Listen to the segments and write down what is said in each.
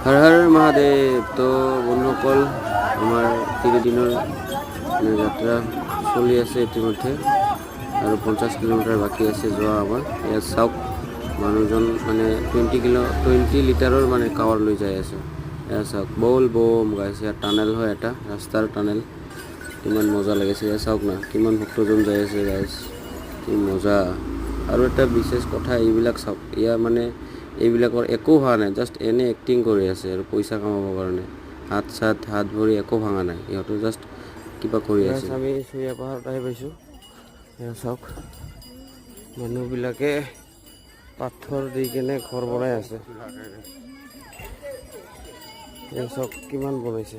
হৰ হৰ মহাদেৱ। তো বন্ধুসকল, আমাৰ 3 দিনৰ যাত্ৰা চলি আছে ইতিমধ্যে আৰু 50 কিলোমিটাৰ বাকী আছে যোৱা আমাৰ। ইয়াত চাওক মানুহজন মানে 20 লিটাৰৰ মানে কাৱাৰ লৈ যাই আছে। এয়া চাওক বল বম গাইছ, ইয়াত টানেল হয়, এটা ৰাস্তাৰ টানেল। কিমান মজা লাগিছে, এয়া চাওক না কিমান ভক্তজন যাই আছে গাইছ, কি মজা। আৰু এটা বিশেষ কথা, এইবিলাক চাওক, ইয়াৰ মানে এইবিলাকৰ একো হোৱা নাই, জাষ্ট এনে এক্টিং কৰি আছে আৰু পইচা কামাবৰ কাৰণে। হাত ভৰি একো ভাঙা নাই, ইহঁতে জাষ্ট কিবা কৰি আছে। আমি চুৰীয়া পাহাৰত আহি পাইছোঁ। এয়া চাওক মানুহবিলাকে পাথৰ দি কেনে ঘৰ বনাই আছে। এয়া চাওক কিমান বনাইছে,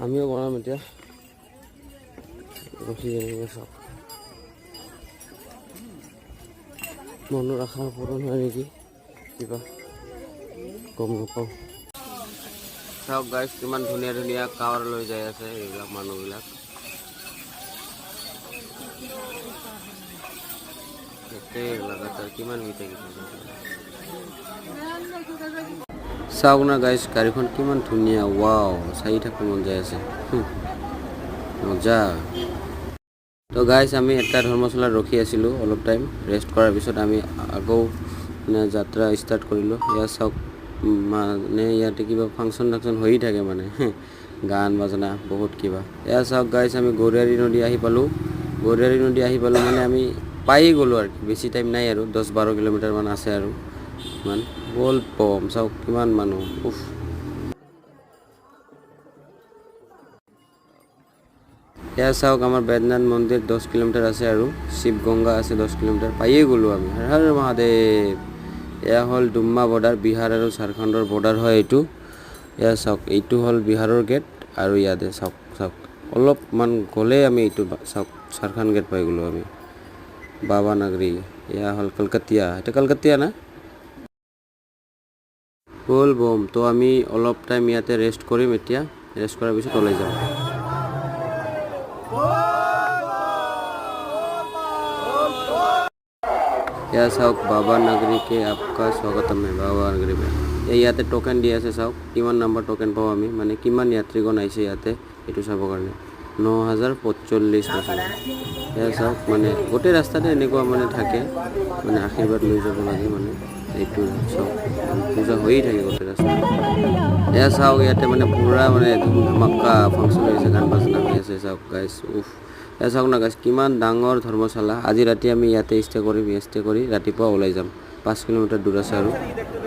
আমিও বনাম এতিয়া ৰখি কেনে। চাওক মনৰ আশা পূৰণ হয় নেকি, কিবা গম নাপাওঁ। চাওক গাইছ কিমান ধুনীয়া ধুনীয়া কাৱাৰ লৈ যাই আছে এইবিলাক মানুহবিলাক। কিমান চাওক না গাইছ, গাড়ীখন কিমান ধুনীয়া, ৱাও, চাই থাকিব মন যাই আছে, মজা। তো গাইছ আমি এটা ধৰ্মশালাত ৰখি আছিলোঁ অলপ টাইম, ৰেষ্ট কৰাৰ পিছত আমি আকৌ মানে যাত্ৰা ষ্টাৰ্ট কৰিলোঁ। ইয়াত চাওক মানে ইয়াতে কিবা ফাংচন হৈয়ে থাকে মানে, গান বাজনা বহুত কিবা। এয়া চাওক গাইছ, আমি গৌৰিয়াৰী নদী আহি পালোঁ। গৌৰিয়াৰী নদী আহি পালোঁ মানে আমি পায়েই গ'লোঁ আৰু বেছি টাইম নাই আৰু 10-12 কিলোমিটাৰমান আছে আৰু ইমান। বল বম চাওক কিমান মানুহ, উফ। এয়া চাওক আমাৰ বেদনাথ মন্দিৰ 10 কিলোমিটাৰ আছে আৰু শিৱ গংগা আছে 10 কিলোমিটাৰ, পায়েই গ'লোঁ আমি। হৰ হৰ মহাদেৱ। এয়া হ'ল ডুম্মা বৰ্ডাৰ, বিহাৰ আৰু ঝাৰখণ্ডৰ বৰ্ডাৰ হয় এইটো। এয়া চাওক এইটো হ'ল বিহাৰৰ গেট আৰু ইয়াতে চাওক চাওক অলপমান গ'লেই আমি এইটো চাওক ঝাৰখণ্ড গেট পাই গ'লোঁ আমি। বাবা নাগৰী, এয়া হ'ল কলকাতিয়া, এটা কলকাতিয়া না বল বম। তো আমি অলপ টাইম ইয়াতে ৰেষ্ট কৰিম, এতিয়া ৰেষ্ট কৰাৰ পিছত ওলাই যাম। এয়া চাওক বাবা নাগৰীকে আপকা স্বাগতম হে, বাবা নাগৰী মে। ইয়াতে টোকেন দি আছে, চাওক কিমান নাম্বাৰ টোকেন পাওঁ আমি, মানে কিমান যাত্ৰীগণ আহিছে ইয়াতে এইটো চাবৰ কাৰণে। 9045 পাইছোঁ। এয়া চাওক মানে গোটেই ৰাস্তাতে এনেকুৱা মানে থাকে, মানে আশীৰ্বাদ লৈ যাব লাগে মানে এইটো। চাওক পূজা হৈয়ে থাকে গোটেই ৰাস্তাত। এয়া চাওক ইয়াতে মানে পূৰা মানে ধুম ধামাক্কা ফাংচন হৈ আছে, গান বাজনা হৈ আছে। চাওক গাইছ, উফ। এয়া চাওক না গাইছ কিমান ডাঙৰ ধৰ্মশালা। আজি ৰাতি আমি ইয়াতে ষ্টে কৰিম, ষ্টে কৰি ৰাতিপুৱা ওলাই যাম। 5 কিলোমিটাৰ দূৰ আছে আৰু।